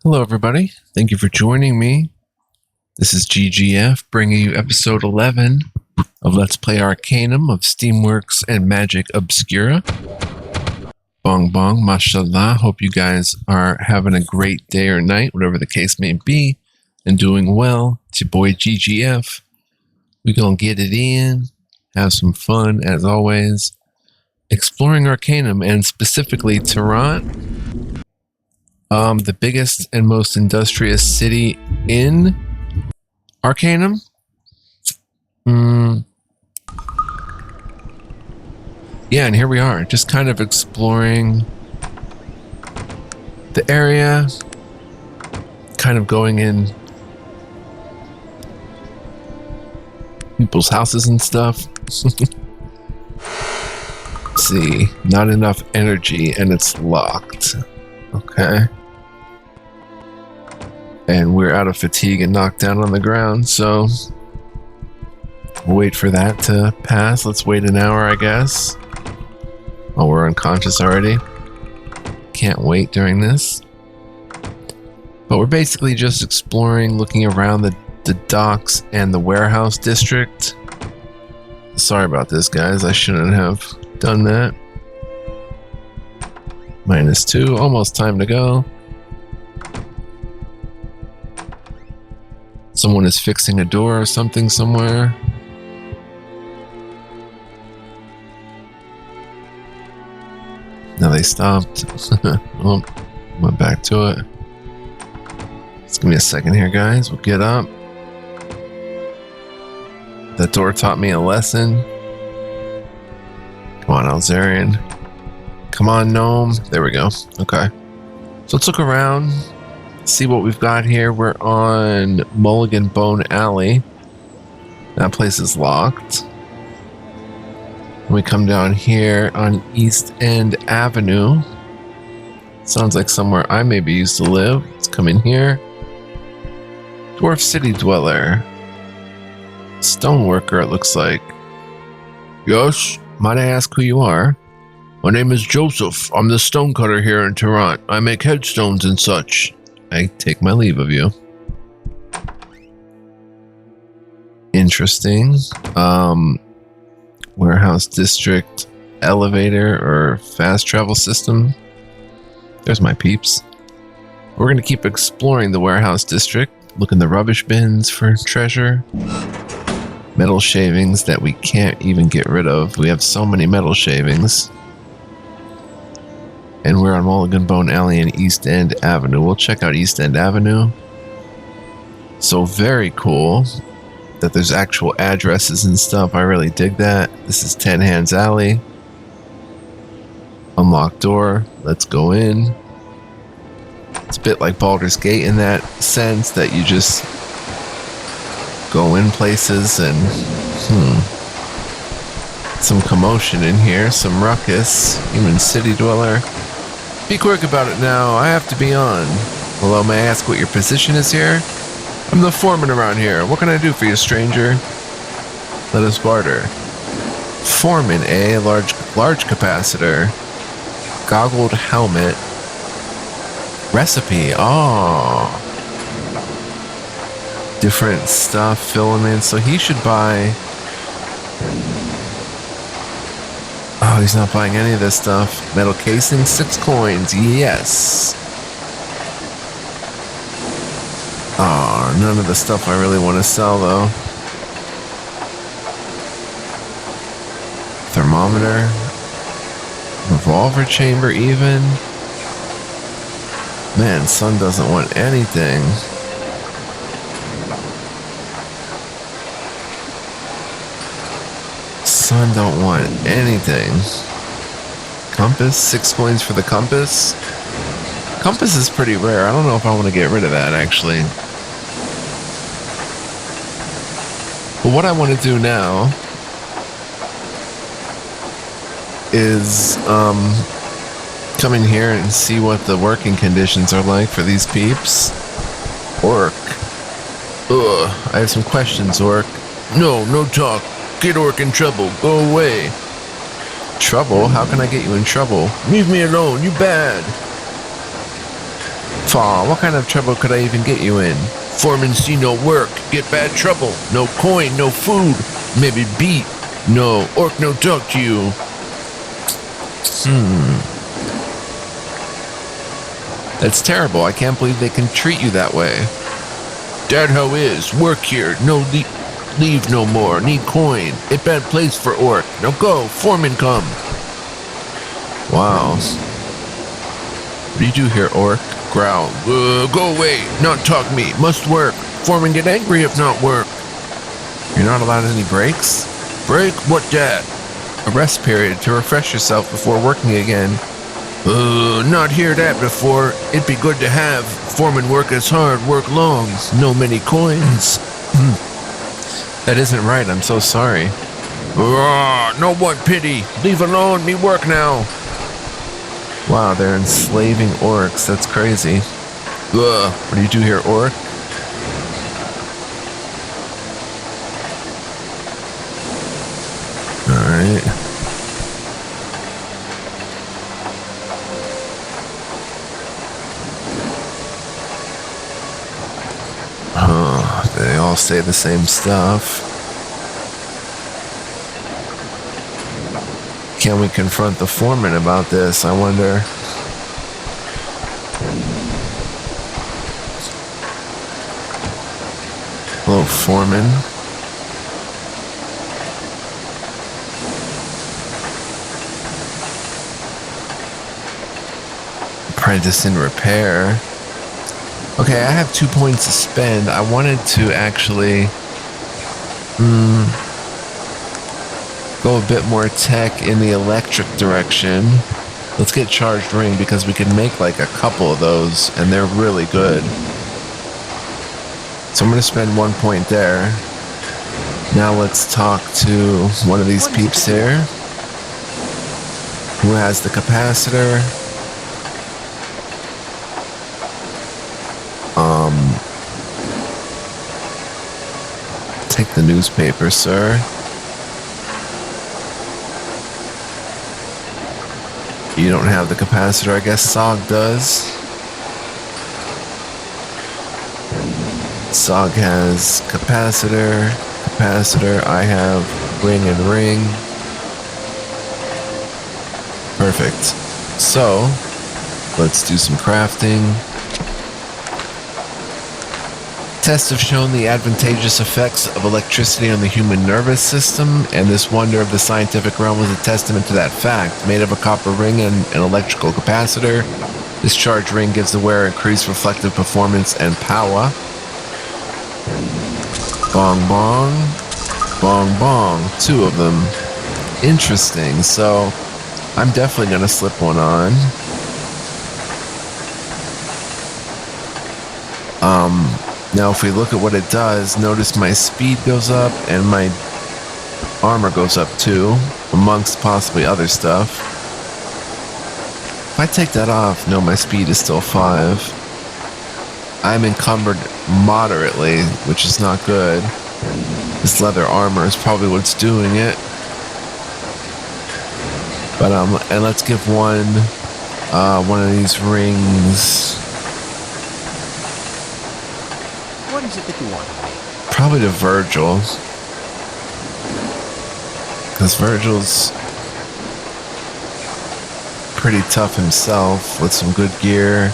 Hello, everybody. Thank you for joining me. This is GGF bringing you episode 11 of Let's Play Arcanum of Steamworks and Magick Obscura. Bong bong, mashallah. Hope you guys are having a great day or night, whatever the case may be, and doing well. It's your boy GGF. We're going to get it in, have some fun, as always, exploring Arcanum, and specifically Tarantians. The biggest and most industrious city in Arcanum. Yeah, and here we are, just kind of exploring the area, kind of going in people's houses and stuff. Let's see, not enough energy and it's locked. Okay. And we're out of fatigue and knocked down on the ground, so we'll wait for that to pass. Let's wait an hour, I guess. Oh, we're unconscious already. Can't wait during this. But we're basically just exploring, looking around the docks and the warehouse district. Sorry about this, guys. I shouldn't have done that. -2, almost time to go. Someone is fixing a door or something somewhere. Now they stopped. Oh, went back to it. Just give me a second here, guys. We'll get up. That door taught me a lesson. Come on, Alzarian. Come on, gnome. There we go. Okay. So let's look around, see what we've got here. We're on Mulligan Bone Alley. That place is locked. We come down here on East End Avenue. Sounds like somewhere I maybe used to live. Let's come in here. Dwarf City Dweller. Stoneworker, it looks like. Yes, might I ask who you are? My name is Joseph. I'm the stonecutter here in Tarantians. I make headstones and such. I take my leave of you. Interesting. Warehouse district, elevator, or fast travel system. There's my peeps. We're going to keep exploring the warehouse district. Look in the rubbish bins for treasure. Metal shavings that we can't even get rid of. We have so many metal shavings. And we're on Mulligan Bone Alley and East End Avenue. We'll check out East End Avenue. So very cool that there's actual addresses and stuff. I really dig that. This is 10 Hands Alley. Unlocked door. Let's go in. It's a bit like Baldur's Gate in that sense that you just go in places and some commotion in here, some ruckus. Human City Dweller. Be quick about it now, I have to be on. Hello, may I ask what your position is here? I'm the foreman around here. What can I do for you, stranger? Let us barter. Foreman, eh? Large capacitor. Goggled helmet. Recipe, oh. Different stuff, filament, so he should buy... Oh, he's not buying any of this stuff. Metal casing, 6 coins. Yes. Oh, none of the stuff I really want to sell, though. Thermometer. Revolver chamber, even. Man, Sun doesn't want anything. Son don't want anything. Compass, 6 coins for the compass. Compass is pretty rare. I don't know if I want to get rid of that, actually. But what I want to do now is come in here and see what the working conditions are like for these peeps. Orc. Ugh, I have some questions, Orc. No talk. Get Orc in trouble. Go away. Trouble? How can I get you in trouble? Leave me alone. You bad. Aw, what kind of trouble could I even get you in? Foreman see no work, get bad trouble. No coin, no food, maybe beat. No, orc no talk to you. That's terrible. I can't believe they can treat you that way. That how is. Work here. No leave no more. Need coin. It bad place for orc. Now go. Foreman come. Wow. What do you do here, orc? Growl. Go away. Not talk me. Must work. Foreman get angry if not work. You're not allowed any breaks? Break? What that? A rest period to refresh yourself before working again. Not hear that before. It'd be good to have. Foreman work as hard, work long. No many coins. That isn't right. I'm so sorry. No one pity. Leave alone. Me work now. Wow, they're enslaving orcs. That's crazy. What do you do here, orc? Alright. They all say the same stuff. Can we confront the foreman about this? I wonder. Hello, foreman. Apprentice in repair. Okay, I have 2 points to spend. I wanted to actually go a bit more tech in the electric direction. Let's get charged ring because we can make like a couple of those and they're really good. So I'm going to spend 1 point there. Now let's talk to one of these peeps here who has the capacitor. Take the newspaper, sir. You don't have the capacitor, I guess Sog does. Sog has capacitor, I have ring and ring. Perfect. So, let's do some crafting. Tests have shown the advantageous effects of electricity on the human nervous system, and this wonder of the scientific realm was a testament to that fact. Made of a copper ring and an electrical capacitor, this charged ring gives the wearer increased reflective performance and power. Bong bong, bong bong, 2 of them. Interesting, so I'm definitely gonna slip one on. Now if we look at what it does, notice my speed goes up and my armor goes up too, amongst possibly other stuff. If I take that off, no, my speed is still 5. I'm encumbered moderately, which is not good. This leather armor is probably what's doing it. But and let's give one of these rings. What is it that you want? Probably to Virgil. Because Virgil's pretty tough himself with some good gear.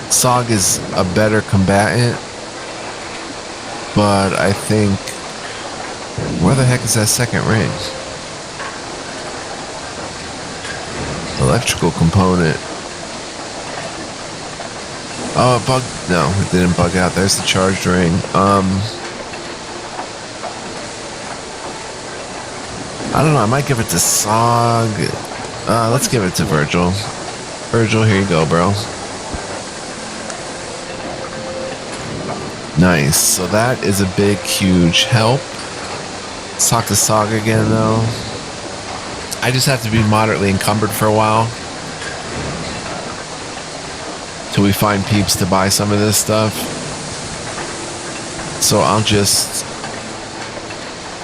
Sog is a better combatant. But I think... Where the heck is that second ring? Electrical component. Oh, it bugged. No, it didn't bug out. There's the charged ring. I don't know. I might give it to Sog. Let's give it to Virgil. Virgil, here you go, bro. Nice. So that is a big, huge help. Let's talk to Sog again, though. I just have to be moderately encumbered for a while. Till we find peeps to buy some of this stuff. So I'll just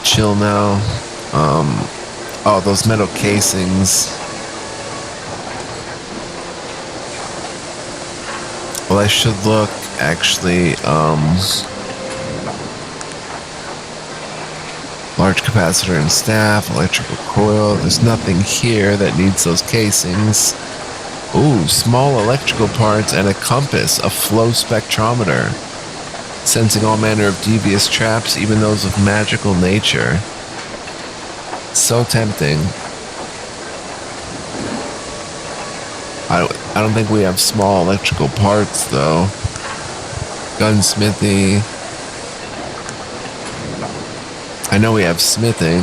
chill now. Oh, those metal casings. Well, I should look, actually, large capacitor and staff, electrical coil. There's nothing here that needs those casings. Ooh, small electrical parts and a compass, a flow spectrometer. Sensing all manner of devious traps, even those of magical nature. So tempting. I don't think we have small electrical parts, though. Gunsmithy. I know we have smithing.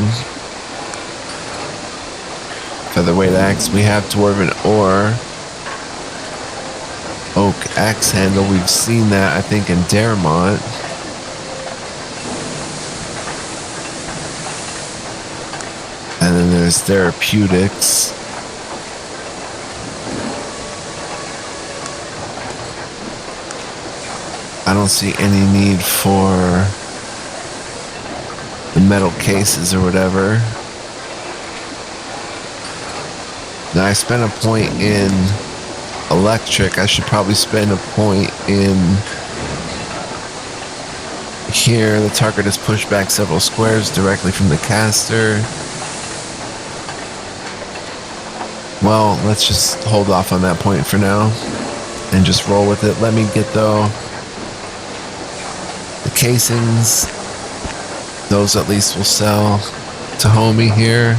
Featherweight axe. We have dwarven ore. Oak axe handle. We've seen that, I think, in Daremont. And then there's therapeutics. I don't see any need for the metal cases or whatever. Now I spent a point in electric. I should probably spend a point in here. The target is pushed back several squares directly from the caster. Well, let's just hold off on that point for now and just roll with it. Let me get, though, the casings. Those at least will sell to homie here.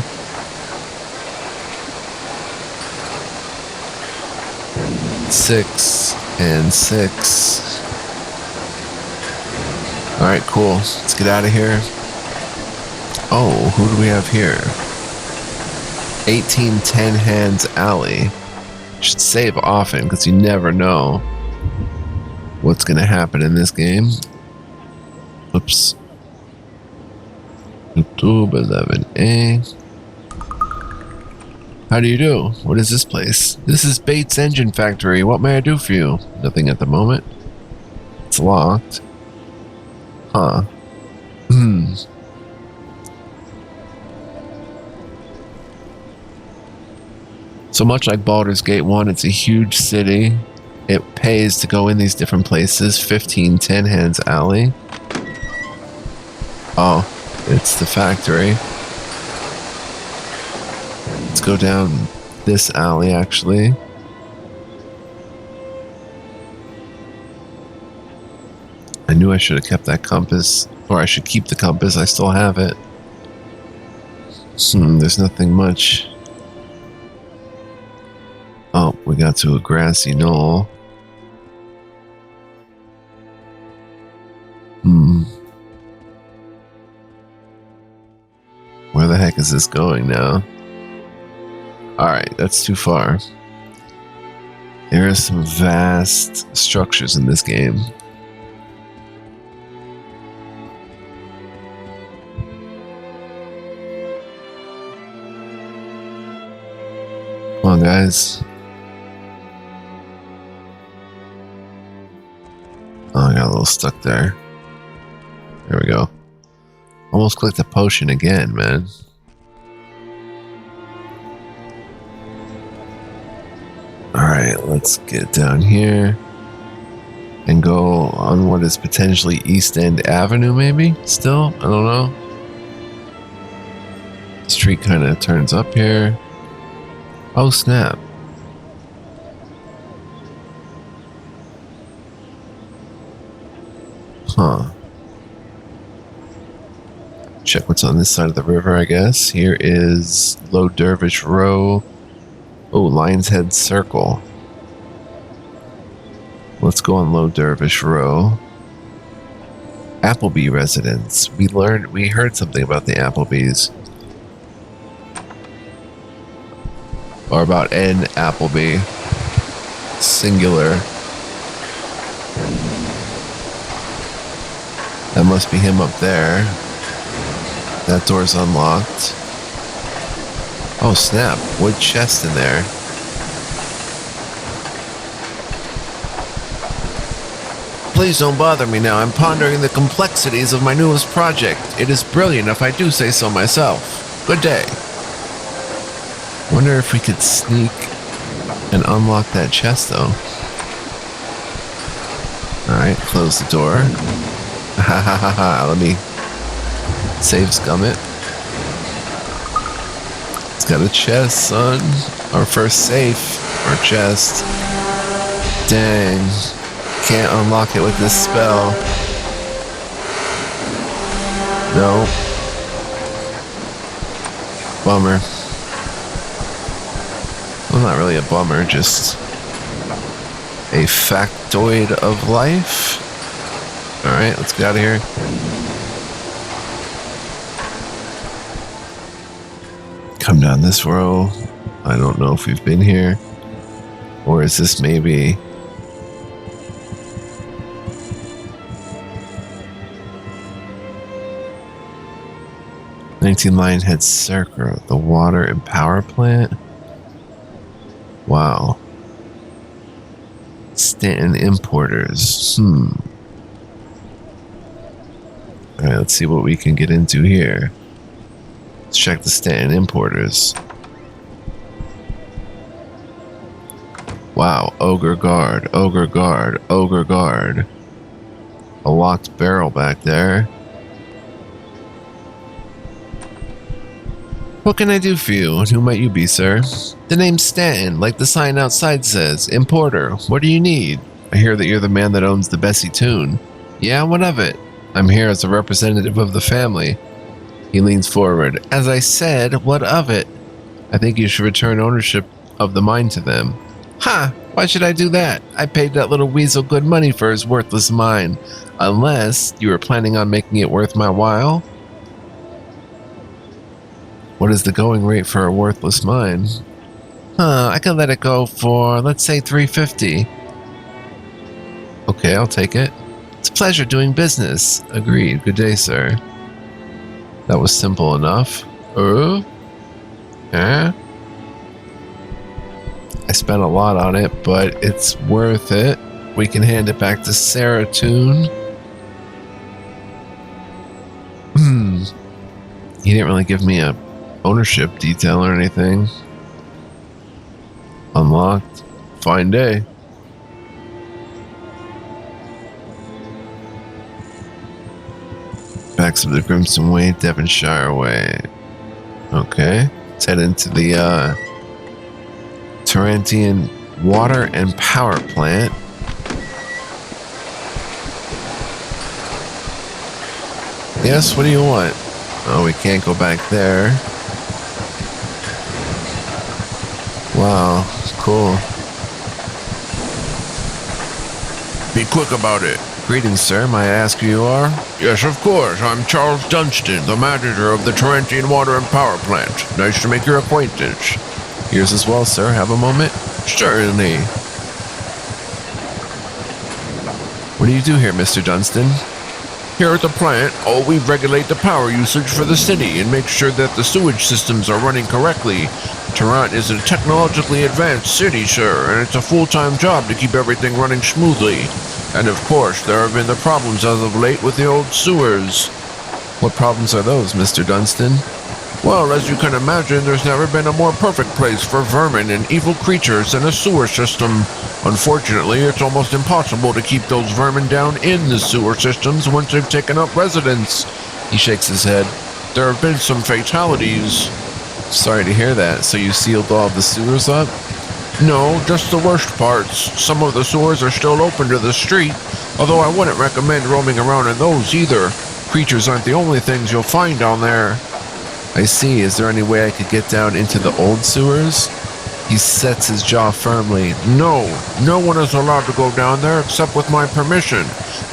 Six and 6. Alright, cool. Let's get out of here. Oh, who do we have here? 1810 Hands Alley. Should save often because you never know what's going to happen in this game. Oops. YouTube 11A. How do you do? What is this place? This is Bates Engine Factory. What may I do for you? Nothing at the moment. It's locked. Huh. So much like Baldur's Gate 1, it's a huge city. It pays to go in these different places. 1510 Hands Alley. Oh, it's the factory. Let's go down this alley, actually. I knew I should have kept that compass. Or I should keep the compass. I still have it. There's nothing much. Oh, we got to a grassy knoll. Where the heck is this going now? Alright, that's too far. There are some vast structures in this game. Come on, guys. Oh, I got a little stuck there. There we go. Almost clicked the potion again, man. Alright, let's get down here and go on what is potentially East End Avenue, maybe? Still? I don't know. The street kind of turns up here. Oh, snap. Huh. Check what's on this side of the river, I guess. Here is Low Dervish Row. Oh, Lion's Head Circle. Let's go on Low Dervish Row. Appleby residence. We heard something about the Applebee's. Or about N. Appleby. Singular. That must be him up there. That door's unlocked. Oh, snap. Wood chest in there. Please don't bother me now. I'm pondering the complexities of my newest project. It is brilliant if I do say so myself. Good day. Wonder if we could sneak and unlock that chest, though. Alright, close the door. Ha ha ha ha. Let me save scum it. It's got a chest, son. Our first safe. Our chest. Dang. Can't unlock it with this spell. No. Bummer. Well, not really a bummer, just a factoid of life. Alright, let's get out of here. Come down this row. I don't know if we've been here. Or is this maybe... Lionhead Circle, the water and power plant. Wow. Stanton Importers. Alright, let's see what we can get into here. Let's check the Stanton Importers. Wow, Ogre Guard, Ogre Guard, Ogre Guard. A locked barrel back there. What can I do for you? Who might you be, sir? The name's Stanton, like the sign outside says. Importer. What do you need? I hear that you're the man that owns the Bessie Tune. Yeah, what of it? I'm here as a representative of the family. He leans forward. As I said, what of it? I think you should return ownership of the mine to them. Ha! Why should I do that? I paid that little weasel good money for his worthless mine. Unless you were planning on making it worth my while? What is the going rate for a worthless mine? I could let it go for, let's say, $350. Okay, I'll take it. It's a pleasure doing business. Agreed. Good day, sir. That was simple enough. I spent a lot on it, but it's worth it. We can hand it back to Sarah Toon. He didn't really give me a ownership detail or anything. Unlocked. Fine day. Backs of the Grimson Way, Devonshire Way. Okay. Let's head into the Tarantian water and power plant. Yes, what do you want? Oh, we can't go back there. Wow, cool. Be quick about it. Greetings, sir. May I ask who you are? Yes, of course. I'm Charles Dunstan, the manager of the Tarantian Water and Power Plant. Nice to make your acquaintance. Yours as well, sir. Have a moment? Certainly. What do you do here, Mr. Dunstan? Here at the plant, we regulate the power usage for the city and make sure that the sewage systems are running correctly. Tarant is a technologically advanced city, sir, and it's a full-time job to keep everything running smoothly. And of course, there have been the problems as of late with the old sewers. What problems are those, Mr. Dunstan? Well, as you can imagine, there's never been a more perfect place for vermin and evil creatures than a sewer system. Unfortunately, it's almost impossible to keep those vermin down in the sewer systems once they've taken up residence. He shakes his head. There have been some fatalities. Sorry to hear that. So you sealed all of the sewers up? No, just the worst parts. Some of the sewers are still open to the street, although I wouldn't recommend roaming around in those either. Creatures aren't the only things you'll find down there. I see. Is there any way I could get down into the old sewers? He sets his jaw firmly. No one is allowed to go down there except with my permission.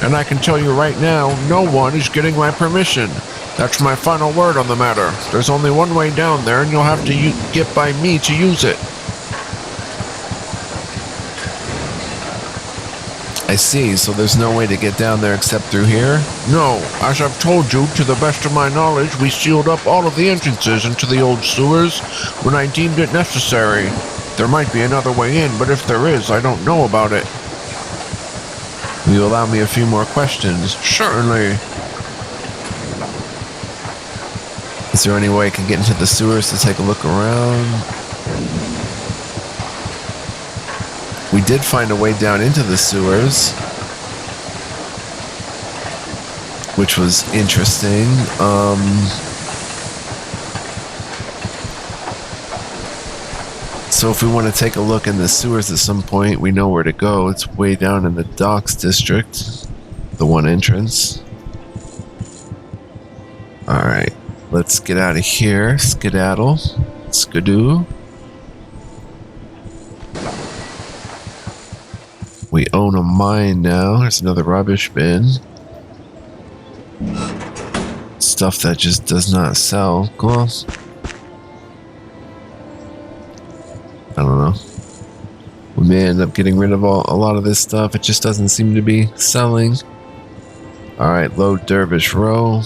And I can tell you right now, no one is getting my permission. That's my final word on the matter. There's only one way down there, and you'll have to get by me to use it. I see, so there's no way to get down there except through here? No, as I've told you, to the best of my knowledge, we sealed up all of the entrances into the old sewers when I deemed it necessary. There might be another way in, but if there is, I don't know about it. Will you allow me a few more questions? Certainly. Is there any way I can get into the sewers to take a look around? We did find a way down into the sewers. which was interesting. So if we want to take a look in the sewers at some point, we know where to go. It's way down in the docks district, the one entrance. Alright, let's get out of here. Skedaddle. Skidoo. We own a mine now. There's another rubbish bin. Stuff that just does not sell. Cool. I don't know. We may end up getting rid of a lot of this stuff. It just doesn't seem to be selling. Alright, Low Dervish Row.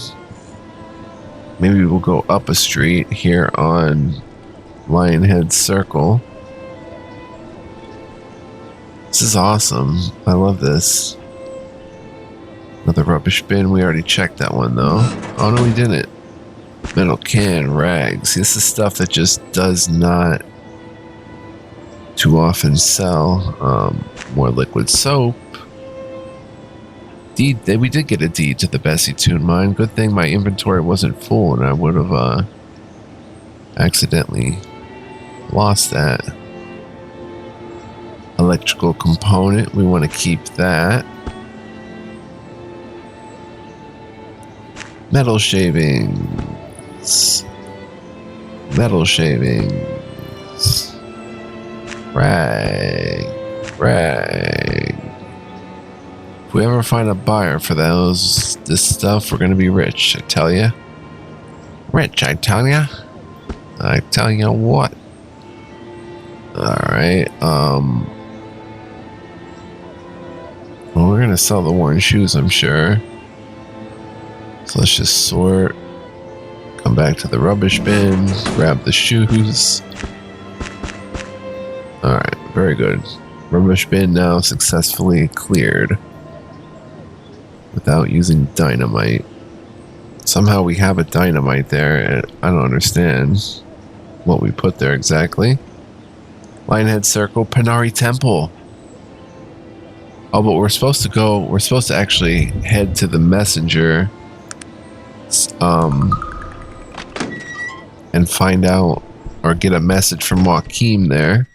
Maybe we'll go up a street here on Lionhead Circle. This is awesome. I love this. Another rubbish bin. We already checked that one though. Oh no, we didn't. Metal can, rags. This is stuff that just does not too often sell. More liquid soap. Deed. We did get a deed to the Bessie Toon mine. Good thing my inventory wasn't full and I would have accidentally lost that. Electrical component. We want to keep that. Metal shavings. Metal shavings. Rag. If we ever find a buyer for this stuff, we're gonna be rich, I tell ya. Rich, I tell ya. I tell you what. Alright, well, we're gonna sell the worn shoes, I'm sure. So let's just sort. Come back to the rubbish bin. Grab the shoes. Alright, very good. Rubbish bin now successfully cleared. Without using dynamite. Somehow we have a dynamite there, and I don't understand what we put there exactly. Lionhead Circle, Panari Temple. Oh, but we're supposed to actually head to the messenger and find out or get a message from Joachim there.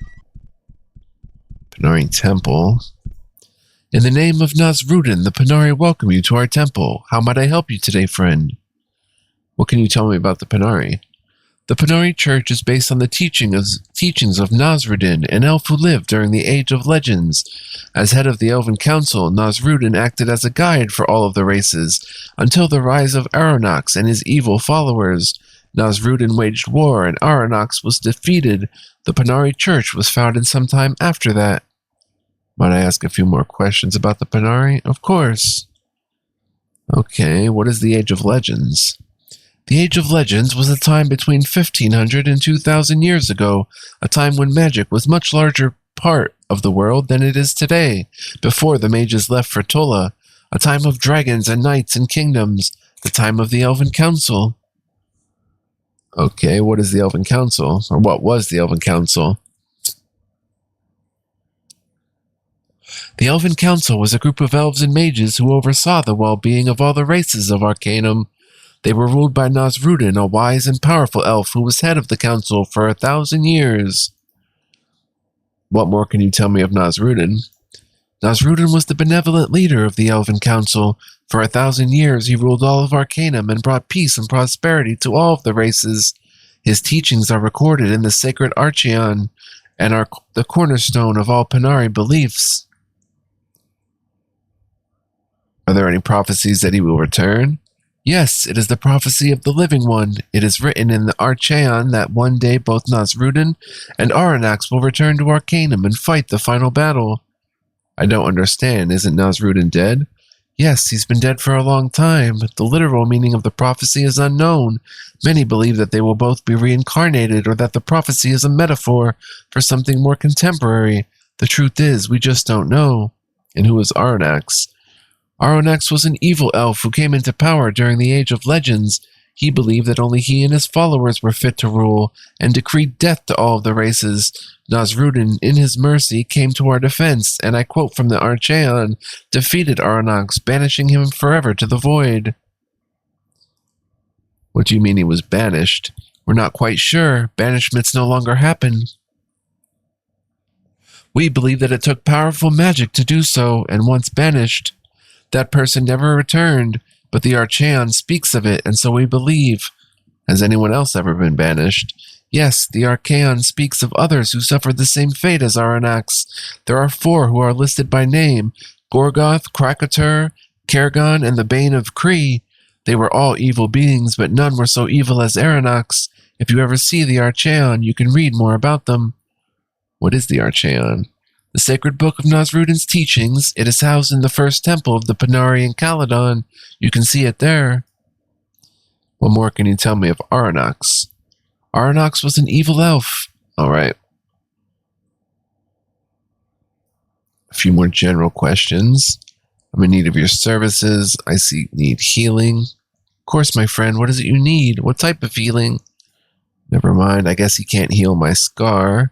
Panari Temple. In the name of Nasrudin, the Panari welcome you to our temple. How might I help you today, friend? What can you tell me about the Panari? The Panari Church is based on the teachings of Nasrudin, an elf who lived during the Age of Legends. As head of the Elven Council, Nasrudin acted as a guide for all of the races, until the rise of Aronox and his evil followers. Nasrudin waged war, and Aronox was defeated. The Panari Church was founded sometime after that. Might I ask a few more questions about the Panari? Of course. Okay, what is the Age of Legends? The Age of Legends was a time between 1500 and 2000 years ago, a time when magic was much larger part of the world than it is today, before the mages left for Tola, a time of dragons and knights and kingdoms, the time of the Elven Council. Okay, what is the Elven Council? Or what was the Elven Council? The Elven Council was a group of elves and mages who oversaw the well-being of all the races of Arcanum. They were ruled by Nasrudin, a wise and powerful elf who was head of the council for 1,000 years. What more can you tell me of Nasrudin? Nasrudin was the benevolent leader of the Elven Council. For 1,000 years he ruled all of Arcanum and brought peace and prosperity to all of the races. His teachings are recorded in the sacred Arcanum and are the cornerstone of all Panari beliefs. Are there any prophecies that he will return? Yes, it is the prophecy of the Living One. It is written in the Archaeon that one day both Nasrudin and Aronox will return to Arcanum and fight the final battle. I don't understand. Isn't Nasrudin dead? Yes, he's been dead for a long time. The literal meaning of the prophecy is unknown. Many believe that they will both be reincarnated or that the prophecy is a metaphor for something more contemporary. The truth is, we just don't know. And who is Aronox? Aronox was an evil elf who came into power during the Age of Legends. He believed that only he and his followers were fit to rule, and decreed death to all of the races. Nasrudin, in his mercy, came to our defense, and I quote from the Archaeon, defeated Aronox, banishing him forever to the void. What do you mean he was banished? We're not quite sure. Banishments no longer happen. We believe that it took powerful magic to do so, and once banished, that person never returned, but the Arcanum speaks of it, and so we believe. Has anyone else ever been banished? Yes, the Arcanum speaks of others who suffered the same fate as Aranax. There are 4 who are listed by name: Gorgoth, Krakatur, Kergon, and the Bane of Kree. They were all evil beings, but none were so evil as Aranax. If you ever see the Arcanum, you can read more about them. What is the Arcanum? The sacred book of Nasruddin's teachings. It is housed in the first temple of the Panari in Caledon. You can see it there. What more can you tell me of Aranax? Aranax was an evil elf. Alright. A few more general questions. I'm in need of your services. I need healing. Of course, my friend. What is it you need? What type of healing? Never mind. I guess he can't heal my scar.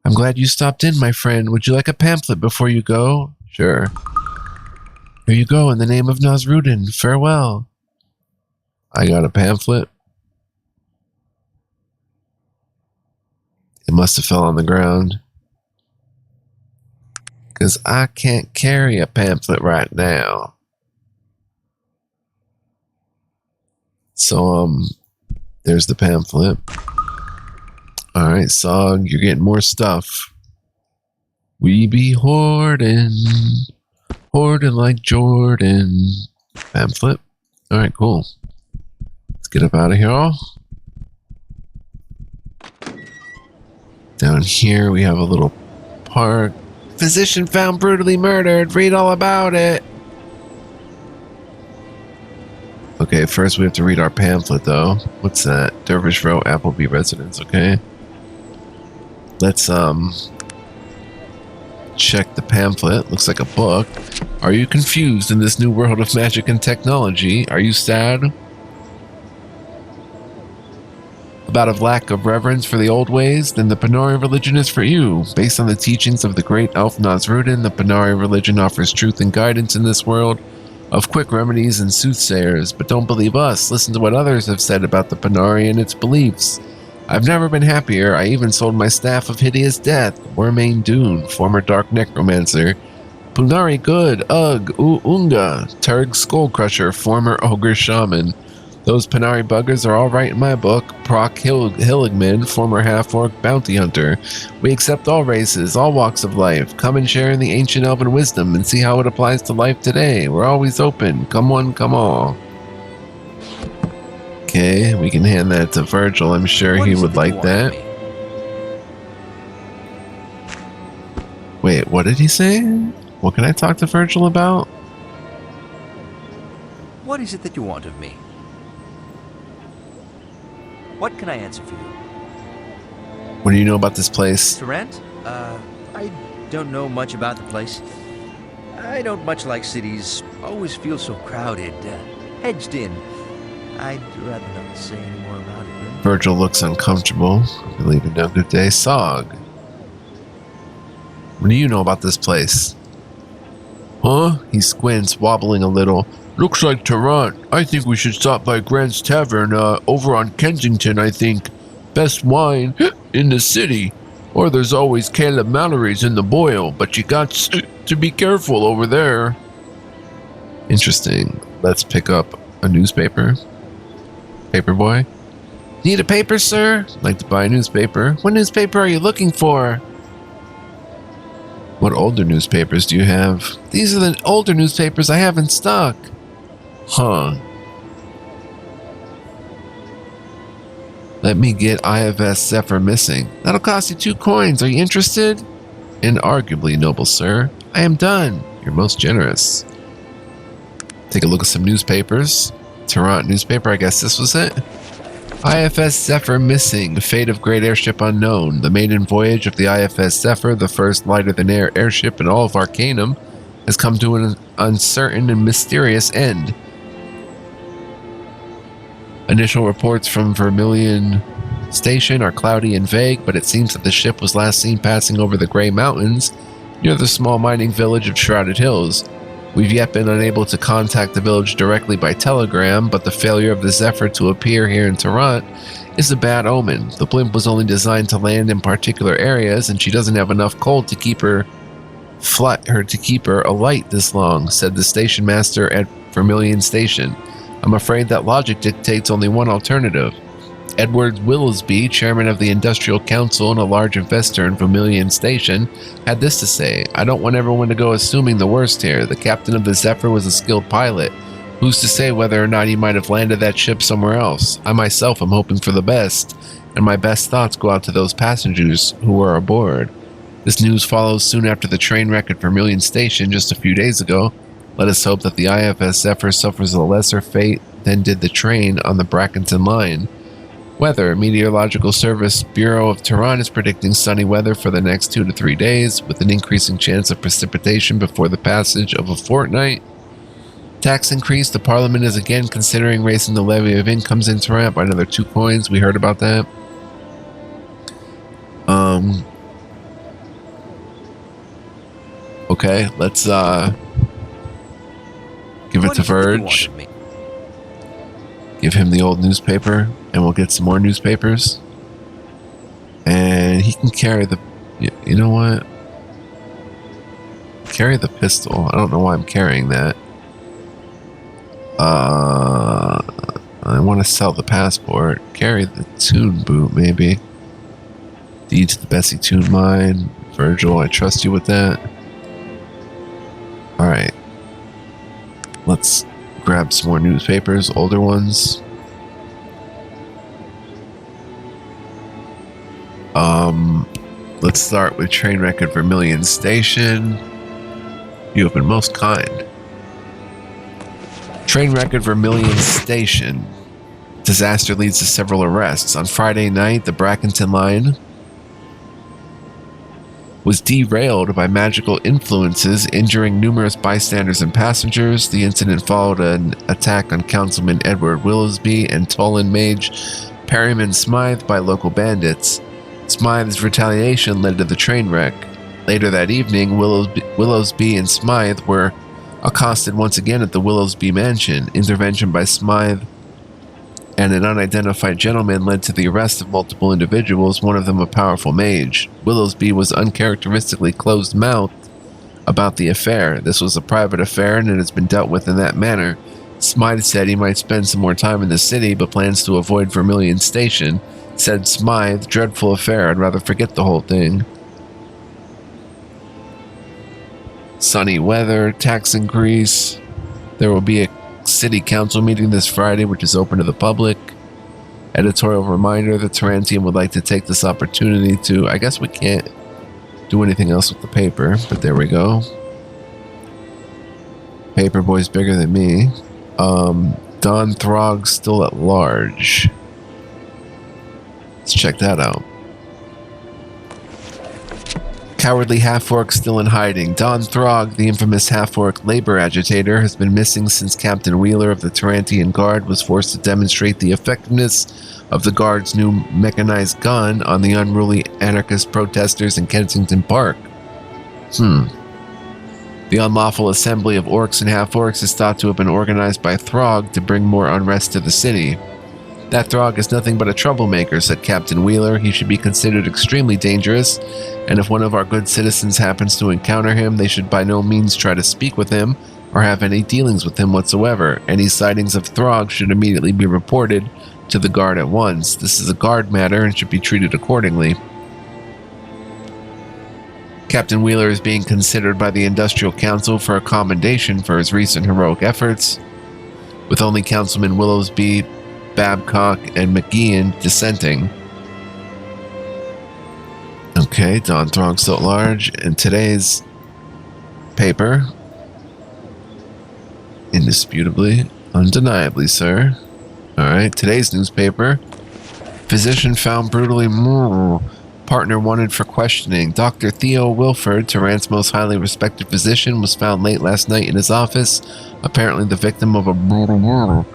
I'm glad you stopped in, my friend. Would you like a pamphlet before you go? Sure. Here you go, in the name of Nasruddin. Farewell. I got a pamphlet. It must have fell on the ground. Because I can't carry a pamphlet right now. So, there's the pamphlet. Alright, Sog, you're getting more stuff. We be hoarding like Jordan. Pamphlet. Alright, cool. Let's get up out of here all. Down here we have a little park. Physician found brutally murdered. Read all about it. Okay, first we have to read our pamphlet though. What's that? Dervish Row, Appleby Residence, okay. Let's check the pamphlet. Looks like a book. Are you confused in this new world of magic and technology? Are you sad about a lack of reverence for the old ways? Then the Panari religion is for you. Based on the teachings of the great elf Nasruddin, the Panari religion offers truth and guidance in this world of quick remedies and soothsayers. But don't believe us. Listen to what others have said about the Panari and its beliefs. I've never been happier. I even sold my staff of hideous death. Wormane Dune, former dark necromancer. Punari Good, Ugg, Unga, Turg Skull Crusher, former ogre shaman. Those Panari buggers are all right in my book. Proc Hilligman, former half-orc bounty hunter. We accept all races, all walks of life. Come and share in the ancient elven wisdom and see how it applies to life today. We're always open. Come one, come all. Okay, we can hand that to Virgil. I'm sure he would like that. Wait, what did he say? What can I talk to Virgil about? What is it that you want of me? What can I answer for you? What do you know about this place? Tarant? I don't know much about the place. I don't much like cities. Always feel so crowded, hedged in. I'd rather not say any more about it, really. Virgil looks uncomfortable. Really even know. Good day, Sog. What do you know about this place? Huh? He squints, wobbling a little. Looks like Tarant. I think we should stop by Grant's Tavern, over on Kensington, I think. Best wine in the city. Or there's always Caleb Mallory's in the Boyle, but you got to be careful over there. Interesting. Let's pick up a newspaper. Paperboy. Need a paper, sir? Like to buy a newspaper. What newspaper are you looking for? What older newspapers do you have? These are the older newspapers I have in stock. Huh. Let me get IFS Zephyr Missing. That'll cost you 2 coins. Are you interested? Inarguably, noble sir. I am done. You're most generous. Take a look at some newspapers. Tarant newspaper, I guess this was it. IFS Zephyr Missing, Fate of Great Airship Unknown. The maiden voyage of the IFS Zephyr, the first lighter-than-air airship in all of Arcanum, has come to an uncertain and mysterious end. Initial reports from Vermilion Station are cloudy and vague, but it seems that the ship was last seen passing over the Grey Mountains near the small mining village of Shrouded Hills. We've yet been unable to contact the village directly by telegram, but the failure of the Zephyr to appear here in Tarant is a bad omen. The blimp was only designed to land in particular areas, and she doesn't have enough coal to keep her alight this long, said the station master at Vermilion Station. I'm afraid that logic dictates only one alternative. Edward Willowsby, chairman of the Industrial Council and a large investor in Vermilion Station, had this to say: I don't want everyone to go assuming the worst here. The captain of the Zephyr was a skilled pilot. Who's to say whether or not he might have landed that ship somewhere else? I myself am hoping for the best, and my best thoughts go out to those passengers who were aboard. This news follows soon after the train wreck at Vermilion Station just a few days ago. Let us hope that the IFS Zephyr suffers a lesser fate than did the train on the Brackenton line. Weather. Meteorological Service Bureau of Tehran is predicting sunny weather for the next 2 to 3 days, with an increasing chance of precipitation before the passage of a fortnight. Tax increase. The Parliament is again considering raising the levy of incomes in Tehran by another 2 coins. We heard about that. Okay, let's give it to Verge. Give him the old newspaper, and we'll get some more newspapers. And he can carry the... You know what? Carry the pistol. I don't know why I'm carrying that. I want to sell the passport. Carry the tune boot, maybe. Deed to the Bessie Tune Mine. Virgil, I trust you with that. Alright. Let's grab some more newspapers, older ones. Let's start with train wreck at Vermilion Station. You have been most kind. Train wreck at Vermilion Station. Disaster leads to several arrests. On Friday night, the Brackenton line was derailed by magical influences, injuring numerous bystanders and passengers. The incident followed an attack on Councilman Edward Willowsby and Tolan mage Perryman Smythe by local bandits. Smythe's retaliation led to the train wreck. Later that evening, Willowsby and Smythe were accosted once again at the Willowsby mansion. Intervention by Smythe and an unidentified gentleman led to the arrest of multiple individuals, one of them a powerful mage. Willowsby was uncharacteristically closed-mouthed about the affair. This was a private affair, and it has been dealt with in that manner. Smythe said he might spend some more time in the city, but plans to avoid Vermilion Station. Said Smythe, dreadful affair, I'd rather forget the whole thing. Sunny weather, tax increase. There will be a city council meeting this Friday, which is open to the public. Editorial reminder, the Tarantian would like to take this opportunity to... I guess we can't do anything else with the paper, but there we go. Paperboy's bigger than me. Don Throg still at large. Let's check that out. Cowardly half-orc still in hiding. Don Throg, the infamous half-orc labor agitator, has been missing since Captain Wheeler of the Tarantian Guard was forced to demonstrate the effectiveness of the Guard's new mechanized gun on the unruly anarchist protesters in Kensington Park. The unlawful assembly of orcs and half-orcs is thought to have been organized by Throg to bring more unrest to the city. That Throg is nothing but a troublemaker, said Captain Wheeler. He should be considered extremely dangerous, and if one of our good citizens happens to encounter him, they should by no means try to speak with him or have any dealings with him whatsoever. Any sightings of Throg should immediately be reported to the Guard at once. This is a Guard matter and should be treated accordingly. Captain Wheeler is being considered by the Industrial Council for a commendation for his recent heroic efforts, with only Councilman Willowsby, Babcock, and McGeehan dissenting. Okay, Don Throg still at large. And today's paper, indisputably, undeniably, sir. Alright, today's newspaper. Physician found brutally murdered. Partner wanted for questioning. Dr. Theo Wilford, Tarant's most highly respected physician, was found late last night in his office, apparently the victim of a brutal murder.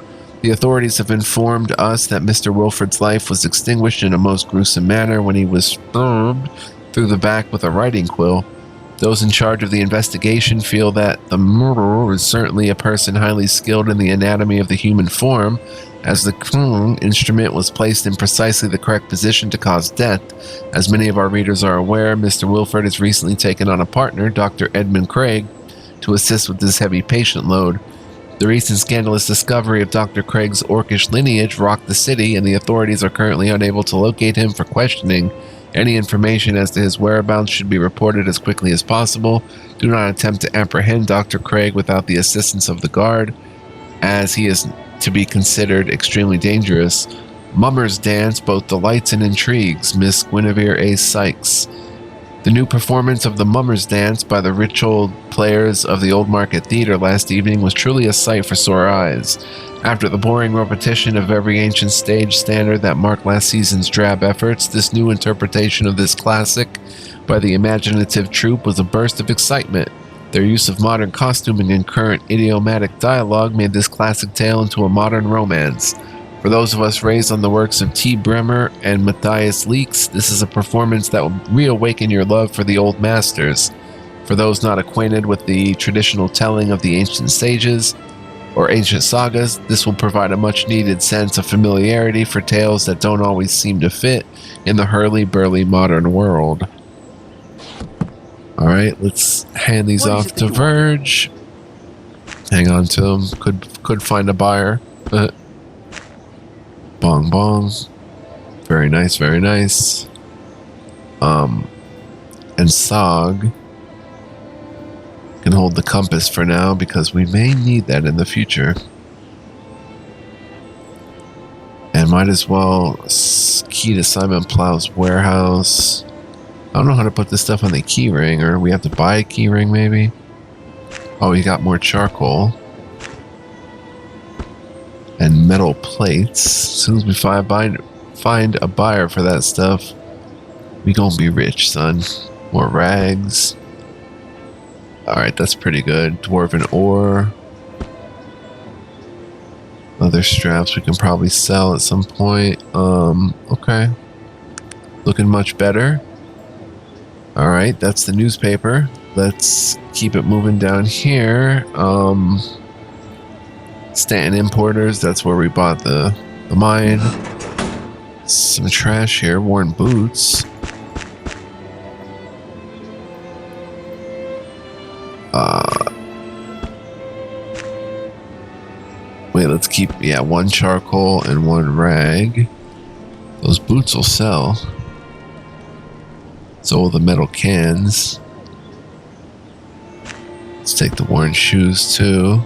The authorities have informed us that Mr. Wilford's life was extinguished in a most gruesome manner when he was stabbed through the back with a writing quill. Those in charge of the investigation feel that the murderer is certainly a person highly skilled in the anatomy of the human form, as the instrument was placed in precisely the correct position to cause death. As many of our readers are aware, Mr. Wilford has recently taken on a partner, Dr. Edmund Craig, to assist with this heavy patient load. The recent scandalous discovery of Dr. Craig's orcish lineage rocked the city, and the authorities are currently unable to locate him for questioning. Any information as to his whereabouts should be reported as quickly as possible. Do not attempt to apprehend Dr. Craig without the assistance of the guard, as he is to be considered extremely dangerous. Mummers Dance, both delights and intrigues. Miss Guinevere A. Sykes. The new performance of the Mummers Dance by the rich old players of the Old Market Theatre last evening was truly a sight for sore eyes. After the boring repetition of every ancient stage standard that marked last season's drab efforts, this new interpretation of this classic by the imaginative troupe was a burst of excitement. Their use of modern costuming and current idiomatic dialogue made this classic tale into a modern romance. For those of us raised on the works of T. Bremer and Matthias Leaks, this is a performance that will reawaken your love for the old masters. For those not acquainted with the traditional telling of the ancient sages or ancient sagas, this will provide a much-needed sense of familiarity for tales that don't always seem to fit in the hurly-burly modern world. Alright, let's hand these off to Verge. Hang on to them. Could find a buyer. Bong bong. Very nice, very nice. And Sog can hold the compass for now because we may need that in the future. And might as well key to Simon Plow's warehouse. I don't know how to put this stuff on the key ring, or we have to buy a key ring maybe. Oh, we got more charcoal. And metal plates. As soon as we find a buyer for that stuff, we gonna be rich, son. More rags. Alright, that's pretty good. Dwarven ore. Leather straps we can probably sell at some point. Okay. Looking much better. Alright, that's the newspaper. Let's keep it moving down here. Stanton Importers, that's where we bought the mine. Some trash here, worn boots. Wait, let's keep, yeah, one charcoal and one rag. Those boots will sell. So will the metal cans. Let's take the worn shoes too.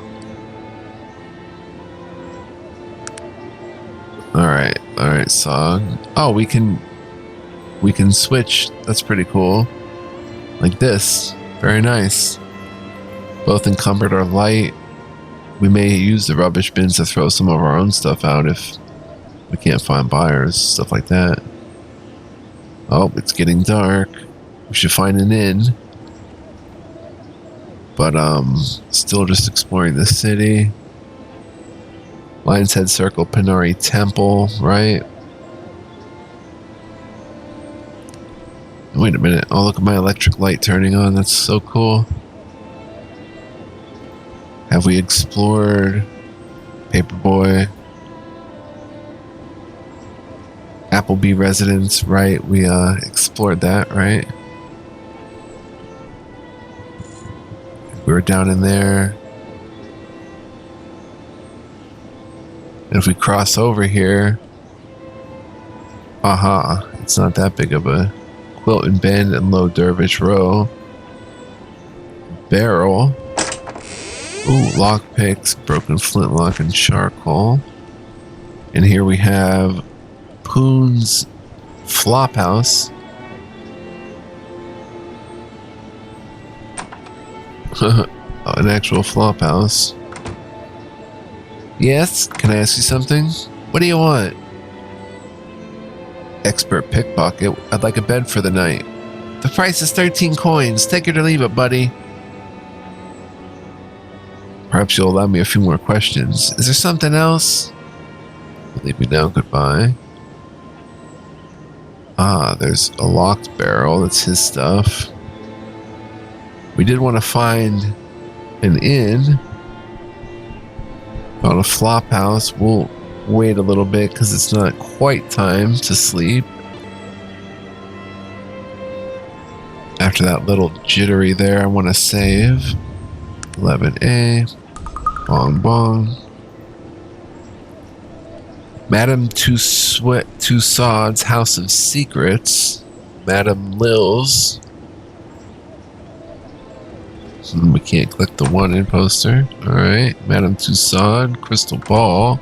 Alright, Sog. Oh, we can switch. That's pretty cool. Like this. Very nice. Both encumbered are light. We may use the rubbish bins to throw some of our own stuff out if we can't find buyers, stuff like that. Oh, it's getting dark. We should find an inn. But still just exploring the city. Lion's Head Circle, Panari Temple, right? Wait a minute. Oh, look at my electric light turning on. That's so cool. Have we explored Paperboy? Applebee Residence, right? We explored that, right? We were down in there. And if we cross over here, aha, it's not that big of a Quilton Bend and Low Dervish Row. Barrel. Ooh, lockpicks, broken flintlock, and charcoal. And here we have Poon's Flophouse. An actual flophouse. Yes, can I ask you something? What do you want? Expert pickpocket. I'd like a bed for the night. The price is 13 coins. Take it or leave it, buddy. Perhaps you'll allow me a few more questions. Is there something else? Leave me now. Goodbye. Ah, there's a locked barrel. That's his stuff. We did want to find an inn. Found a flop house. We'll wait a little bit because it's not quite time to sleep. After that little jittery there, I want to save. 11A. Bong bong. Madame Tussaud's House of Secrets. Madame Lil's. We can't click the one in poster. Alright. Madame Tussaud. Crystal Ball.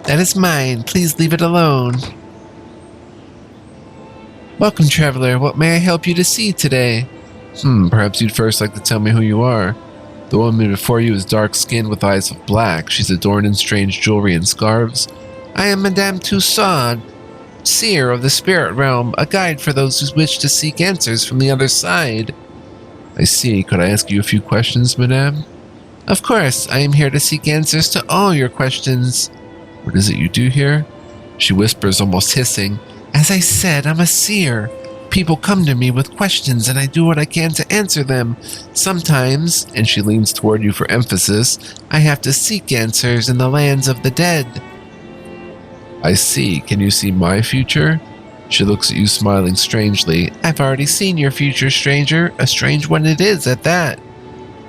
That is mine. Please leave it alone. Welcome, traveler. What may I help you to see today? Perhaps you'd first like to tell me who you are. The woman before you is dark-skinned with eyes of black. She's adorned in strange jewelry and scarves. I am Madame Tussaud, seer of the spirit realm, a guide for those who wish to seek answers from the other side. I see. Could I ask you a few questions, madame? Of course. I am here to seek answers to all your questions. What is it you do here? She whispers, almost hissing. As I said, I'm a seer. People come to me with questions and I do what I can to answer them. Sometimes, and she leans toward you for emphasis, I have to seek answers in the lands of the dead. I see. Can you see my future? She looks at you, smiling strangely. I've already seen your future, stranger. A strange one it is, at that.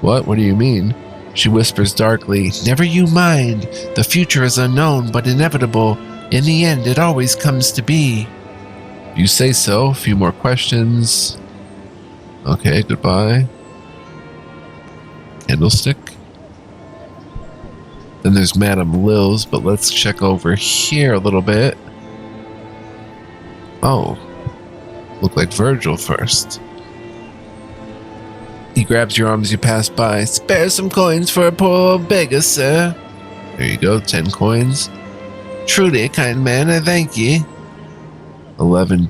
What? What do you mean? She whispers darkly. Never you mind. The future is unknown, but inevitable. In the end, it always comes to be. You say so. A few more questions. Okay, goodbye. Candlestick. Then there's Madame Lil's, but let's check over here a little bit. Oh. Look like Virgil first. He grabs your arm as you pass by. Spare some coins for a poor old beggar, sir. There you go, 10 coins. Truly a kind man, I thank ye. 11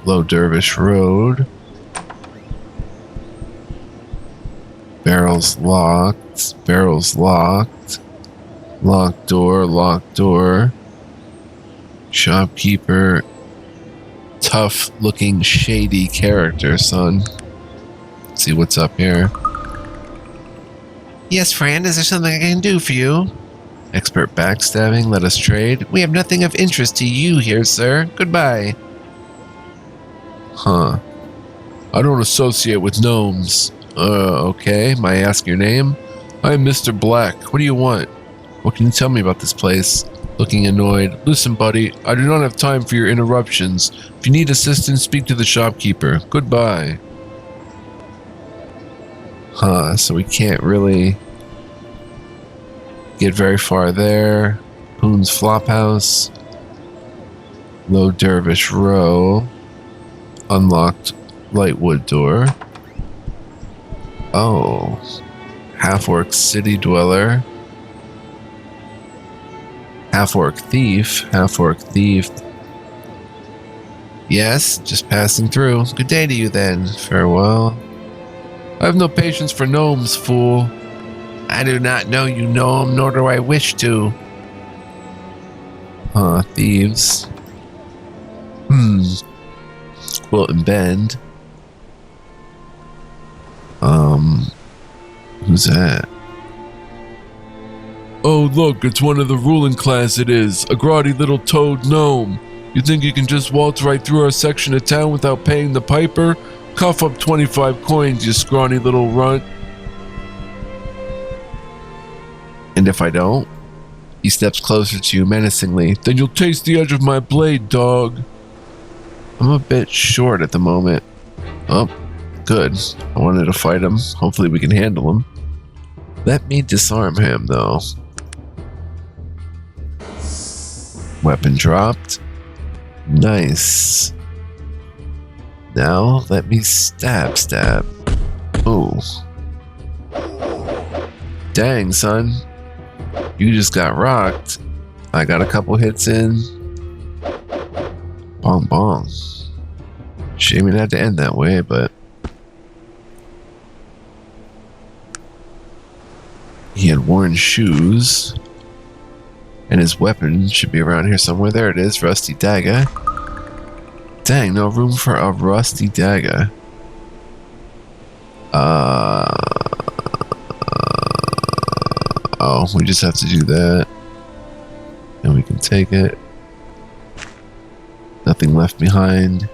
Low Dervish Road. Barrels locked. Barrels locked. Locked door, locked door. Shopkeeper. Tough looking shady character, son. Let's see what's up here. Yes, friend, is there something I can do for you? Expert backstabbing, let us trade. We have nothing of interest to you here, sir. Goodbye. Huh. I don't associate with gnomes. Okay. May I ask your name? I'm Mr. Black. What do you want? What can you tell me about this place? Looking annoyed. Listen, buddy, I do not have time for your interruptions. If you need assistance, speak to the shopkeeper. Goodbye. Huh, so we can't really get very far there. Poon's Flophouse. Low Dervish Row. Unlocked Lightwood door. Oh. Half-Orc City Dweller. Half-Orc Thief. Half-Orc Thief. Yes, just passing through. Good day to you then. Farewell. I have no patience for gnomes, fool. I do not know you gnome, nor do I wish to. Huh, thieves. Quilt and Bend. Who's that? Oh, look, it's one of the ruling class it is. A grotty little toad gnome. You think you can just waltz right through our section of town without paying the piper? Cough up 25 coins, you scrawny little runt. And if I don't? He steps closer to you menacingly. Then you'll taste the edge of my blade, dog. I'm a bit short at the moment. Oh, good. I wanted to fight him. Hopefully we can handle him. Let me disarm him, though. Weapon dropped. Nice. Now, let me stab. Oh. Dang, son. You just got rocked. I got a couple hits in. Bong bong. Shame it had to end that way, but... He had worn shoes. And his weapon should be around here somewhere. There it is, rusty dagger. Dang, no room for a rusty dagger. Oh, we just have to do that. And we can take it. Nothing left behind.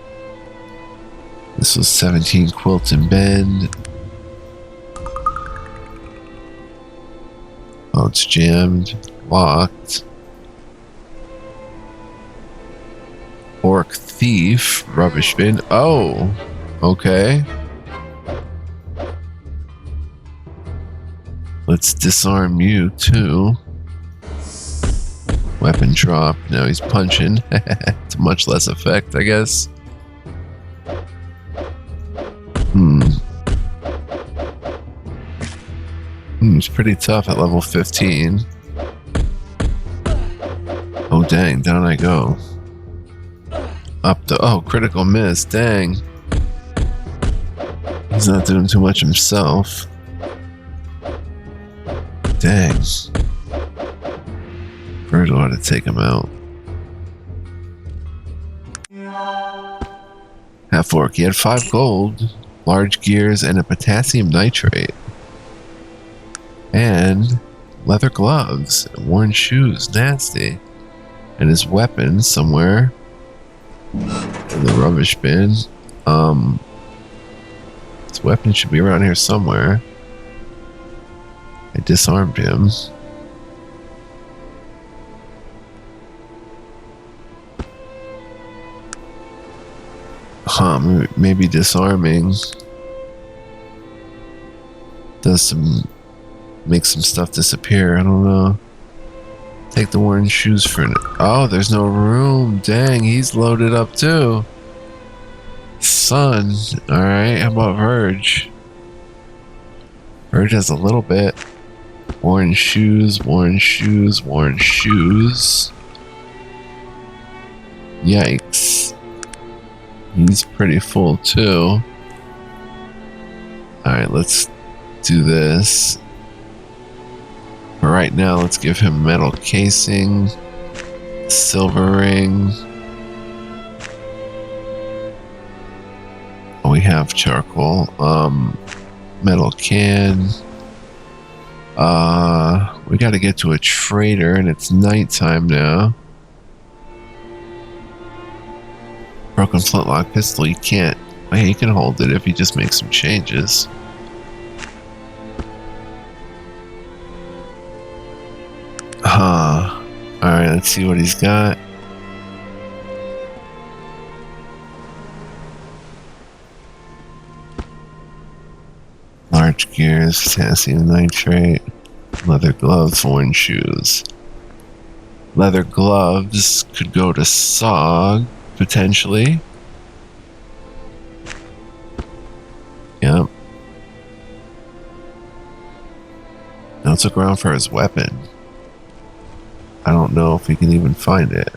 This was 17 Quilt and Bend. Oh, it's jammed. Locked. Orc Thief. Rubbish bin. Oh, okay. Let's disarm you too. Weapon drop. Now he's punching. To much less effect, I guess. It's pretty tough at level 15. Oh dang, down I go. Up the critical miss, dang. He's not doing too much himself. Dang. Bird ought to take him out. Half orc. He had 5 gold, large gears, and a potassium nitrate. And leather gloves, and worn shoes. Nasty. And his weapon somewhere in the rubbish bin. His weapon should be around here somewhere. I disarmed him. Maybe disarming does makes some stuff disappear. I don't know. Take the worn shoes for an... Oh, there's no room. Dang, he's loaded up too. Son. Alright, how about Verge? Verge has a little bit. Worn shoes, worn shoes, worn shoes. Yikes. He's pretty full too. Alright, let's do this. For right now, let's give him metal casing, silver ring. Oh, we have charcoal. Metal can. We gotta get to a trader, and it's nighttime now. Broken flintlock pistol, you can't... Well, he can hold it if he just makes some changes. Alright, let's see what he's got. Large gears, potassium nitrate, leather gloves, worn shoes. Leather gloves could go to Sog, potentially. Yep. Now let's look around for his weapon. I don't know if we can even find it.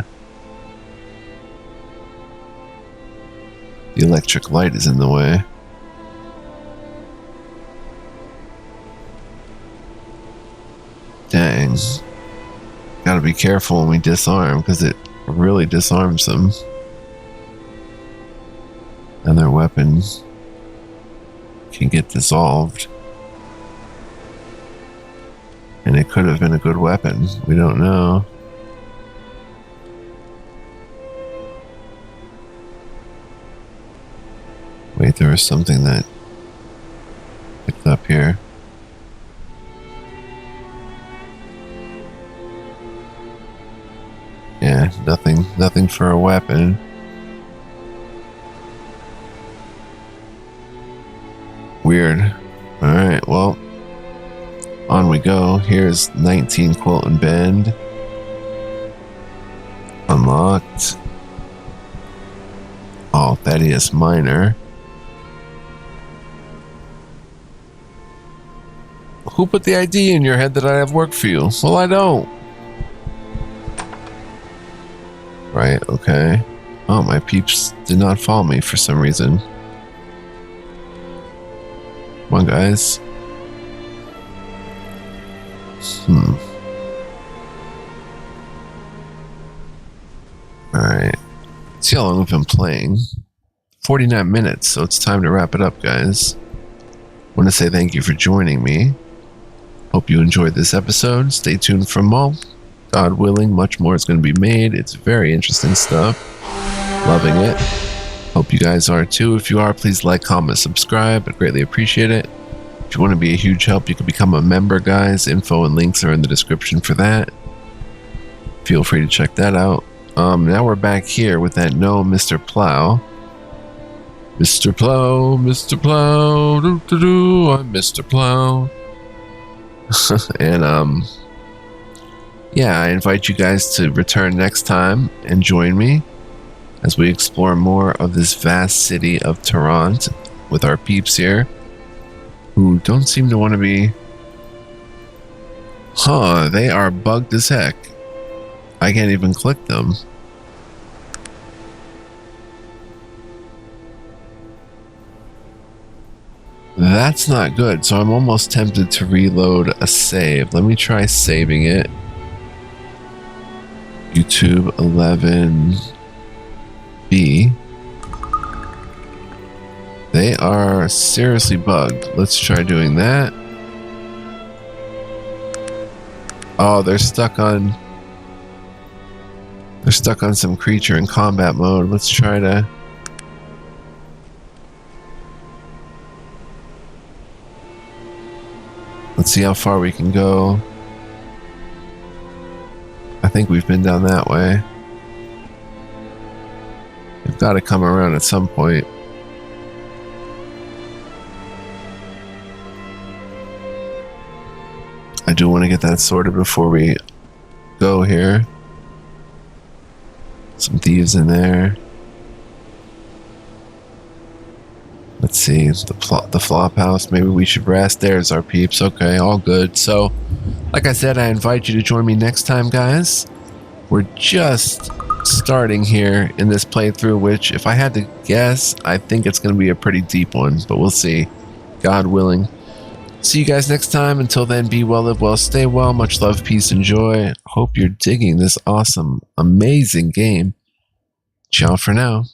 The electric light is in the way. Dang. Gotta be careful when we disarm, because it really disarms them. And their weapons can get dissolved. And it could have been a good weapon. We don't know. Wait, there was something that picked up here. Yeah, nothing for a weapon. Weird. Alright, well, on we go. Here's 19 Quilt and Bend. Unlocked. Oh, Thaddeus Minor. Who put the idea in your head that I have work for you? Well, I don't. Right, okay. Oh, my peeps did not follow me for some reason. Come on, guys. Alright. See how long we've been playing. 49 minutes, so it's time to wrap it up, guys. I want to say thank you for joining me. Hope you enjoyed this episode. Stay tuned for more. God willing, much more is going to be made. It's very interesting stuff. Loving it. Hope you guys are too. If you are, please like, comment, subscribe. I greatly appreciate it. If you want to be a huge help, you can become a member, guys. Info and links are in the description for that. Feel free to check that out. Now we're back here with that no Mr. Plow. Mr. Plow, Mr. Plow, doo-doo-doo, I'm Mr. Plow. And, yeah, I invite you guys to return next time and join me as we explore more of this vast city of Tarantians with our peeps here, who don't seem to want to be... they are bugged as heck. I can't even click them. That's not good, so I'm almost tempted to reload a save. Let me try saving it. YouTube 11B. They are seriously bugged. Let's try doing that. Oh, they're stuck on some creature in combat mode. Let's try to... Let's see how far we can go. I think we've been down that way. We've got to come around at some point. I do want to get that sorted before we go here. Some thieves in there. Let's see, the flop house. Maybe we should rest. There's our peeps. Okay, all good. So, like I said, I invite you to join me next time, guys. We're just starting here in this playthrough, which, if I had to guess, I think it's going to be a pretty deep one, but we'll see. God willing. See you guys next time. Until then, be well, live well, stay well. Much love, peace, and joy. Hope you're digging this awesome, amazing game. Ciao for now.